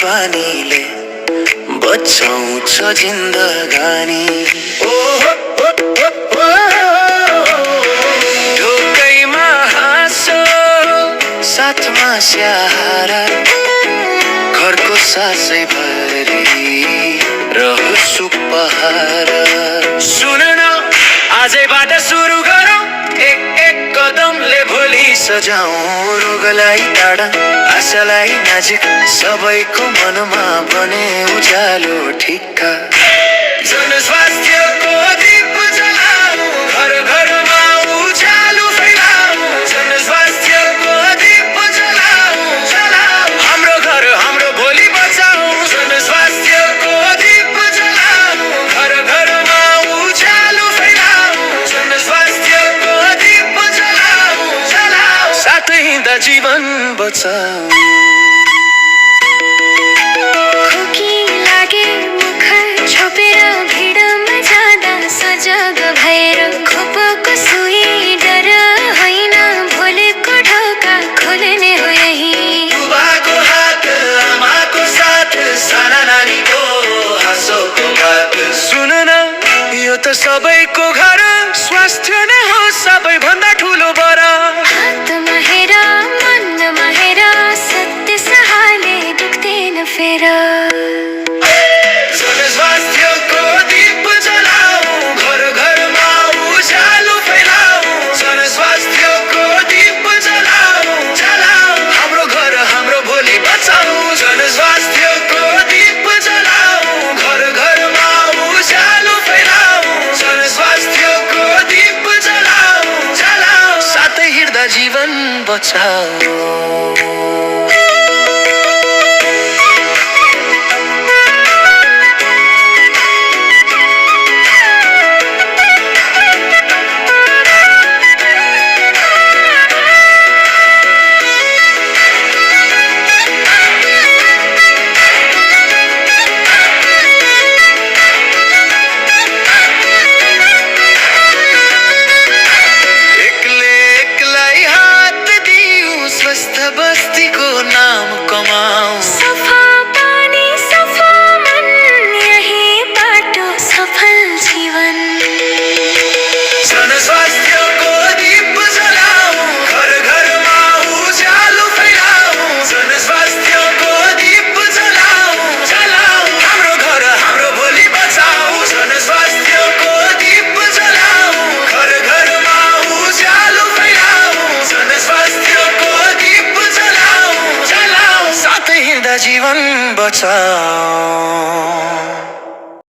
बानीले बचाउँछ जिन्दगानी। ढोकैमा हाँसो साथमा स्याहारा, घरको सासै भरि रहोस् उपहार। सुन न आजैबाट सुरु गरौँ, एक एक कदमले भोलि सजाउँ। रोगलाई टाढा आशालाई नजिक, सबैको मनमा बने उज्यालो ठिक्का। जनस्वास्थ्यको दीप जलाऊ, घर घरमा उज्यालो फैलाऊ। जनस्वास्थ्यको दीप जलाऊ, जलाऊ। हाम्रो घर हाम्रो भोलि बचाऊ। जनस्वास्थ्यको दीप जलाऊ, घर घरमा उज्यालो फैलाऊ। जनस्वास्थ्यको दीप जलाऊ, जलाऊ। साथै हिँड्दा जीवन बचाऊ। खोकी लागे मुखर छोपेर भिडमा जाँदा सजग भएर, खोपको सुई डर होइन, भोलिको ढोका खोल्ने हो यही। बुबाको हात आमाको साथ, साना नानीको हाँसोको बात। सुन न यो त सबैको घर, स्वास्थ्य नै हो सबैभन्दा ठुलो बर। हातमा हेर मनमा हेर, सत्य सहायले दुख्दैन फेर। जनस्वास्थ्यको दीप जलाऊ, घर घरमा उज्यालो फैलाऊ। जनस्वास्थ्यको दीप जलाऊ, जलाऊ। हाम्रो घर हाम्रो भोलि बचाऊ। जनस्वास्थ्यको दीप जलाऊ, घर घरमा उज्यालो फैलाऊ। जनस्वास्थ्यको दीप जलाऊ, जलाऊ। साथै हिँड्दा जीवन बचाऊ। बस्तीको नाम कमाऊ। सफा पानी सफा मन, यही बाटो सफल जीवन। जनस्वास्थ्यको दीप जलाऊ, घर घरमा उज्यालो फैलाऊ। जनस्वास्थ्यको दीप जलाऊ, जलाऊ। हाम्रो घर हाम्रो भोलि बचाऊ। जनस्वास्थ्यको दीप जलाऊ, घर घरमा उज्यालो फैलाऊ। जनस्वास्थ्यको दीप जलाऊ, जलाऊ। साथै हिँड्दा जीवन बचाऊ।